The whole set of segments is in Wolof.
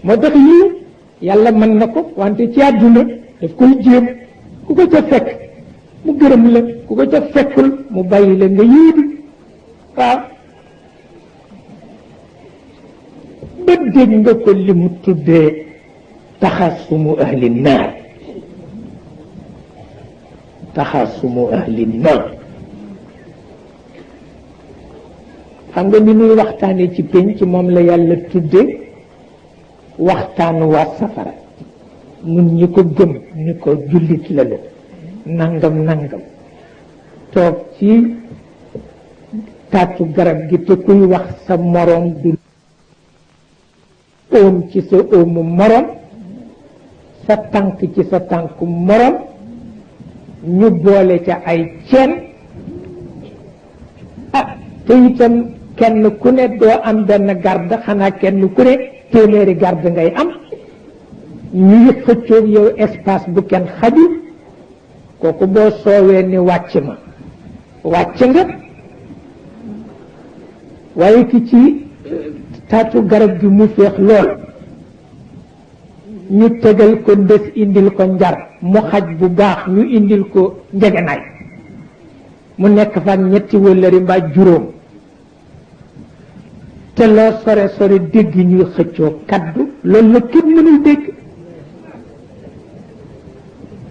moo tax yiw yàlla mën na ko wante ci àdduna daf koy jéem ku ko ca fekk mu gërëm la ku ko ca fekkul mu bàyyi la nga yéedi waaw ba dégg nga ko li mu tuddee taxasumu ahli naar taxasumu ahli naar xam nga ni nuy waxtaane ci pénc moom la yàlla tudde waxtaanu waa safara nun ñi ko gëm ni ko jullit la la nangam nangam toog ci taatu garab gi te kuy wax sa moroom du óom ci sa óomu moroom sa tànk ci sa tànku moroom ñu boole ca ay ceen ah te itam kenn ku ne doo am benn garde xanaa kenn ku ne téeméeri garde ngay am ñuy xëccoog yow espace bu kenn xajul kooku boo soowee ni wàcc ma wàcc nga waaye ki ci taatu garab gi mu féex lool ñu tegal ko ndës indil ko njar mu xaj bu baax ñu indil ko njegenaay mu nekk fan ñetti wëllëri mbaa juróom te loo sore sore dégg ñuy xëccoo kaddu loolu la kenn mënul dégg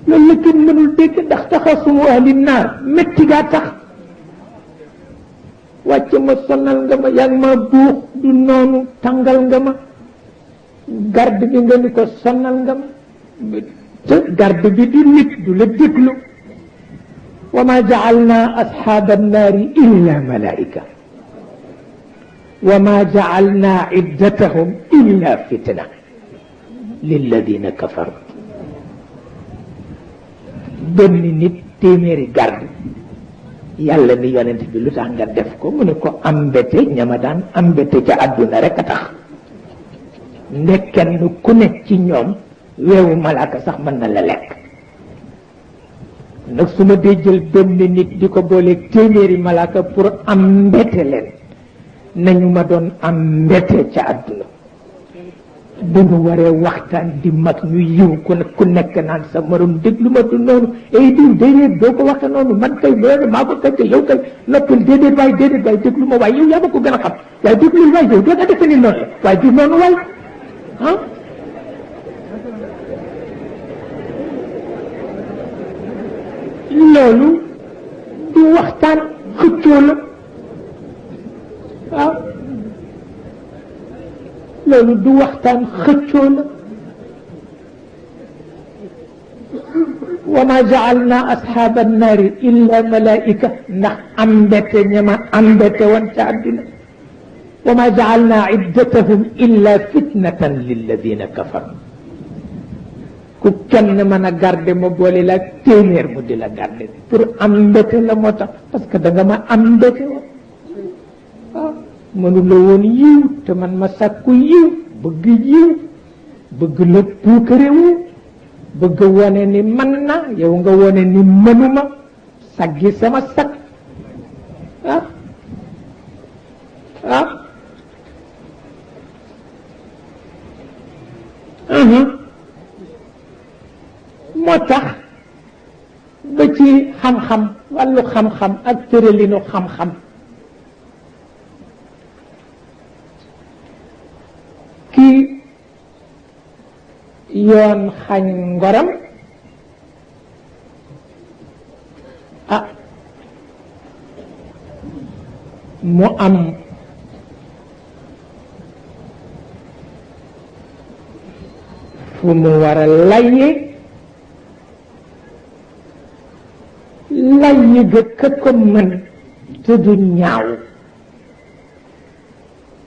loolu la kenn mënul dégg ndax taxasumu ahli naar métti gaa tax wàcc ma sonal nga ma yaa ngi ma buux du noonu tàngal nga ma garde bi nga ni ko sonal nga ma te garde bi du nit du la déglu wa ma ja'alna ashaaba annaari illa malaika wa ma ja'alna iddatahum illa fitna lilladina kafaru benn nit téeméeri garde yàlla ni yonent bi lu tax nga def ko mu ne ko ambete ñama daan ambete ca àdduna rek a tax ndekken ku nekk ci ñoom weewu malaaka sax mën na la lekk nag su ma dee jël benn nit di ko booleeg téeméeri malaaka pour ambete leen nañu ma doon ambete ca àdduna bu ñu waree waxtaan di mag ñu yiw ku nekk naan sa morom déglu ma du noonu ay diw déedéet doo ko waxe noonu man kay loolu maa ko kay yow kay noppal déedéet waay déglu ma waay yow yaa ma ko gën a xam waaye déglul waay yow doo nga defe ni noonu waaye du noonu waay ah loolu du waxtaan xëccoo la waaw loolu du waxtaan xëccoo la wa ma ja'alna ashaaba annaari illa malaika ndax ambete ñama ambete woon ca àdduna wa ma ja'alna iddatahum illa fitnatan lilladina kafaru ku kenn mën a garder ma boole la téeméer mu di la garder pour ambete la moo tax parce que da nga ma ambete woon waaw mënula woon yiw te man ma sàkku yiw bëgg la puukarewu bëgg wone ni man na yow nga wone ni mënuma saggi sama sag ah ah moo tax ba ci xam-xam wàllu xam-xam ak tëralinu xam-xam kii yoon xañ ngoram ah mu am fu mu war a layye ga ka ko mën te du ñaaw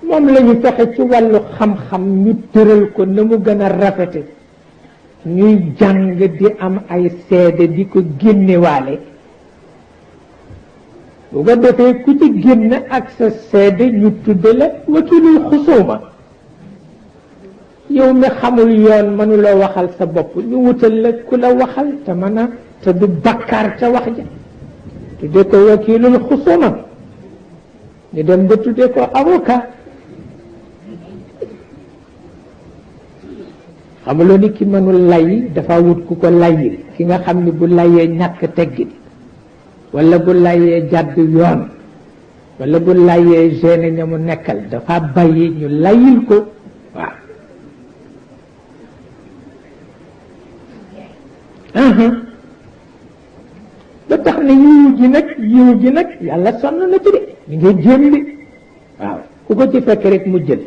moom la ñu fexe ci wàllu xam-xam ñu tëral ko na mu gën a rafete ñuy jàng di am ay seede di ko génnewaale bu ko defee ku ci génn ak sa seede ñu tudde la wakilul xusuuma yow mi xamul yoon mënuloo waxal sa bopp ñu wutal la ku la waxal te mën a te du bakkaar ca wax ja tudde ko wakilul xusuuma ñu dem ba tudde ko avocat xamuloo ni ki mënul lay dafa wut ku ko layil ki nga xam ni bu layee ñàkk teggin wala bu layee jàdd yoon wala bu layee gêné ña mu nekkal dafa bàyyi ñu layil ko waaw ba tax na yiw ji nag yàlla sonn na ci de ñu ngi jéem li waaw ku ko ci fekk rek mu jël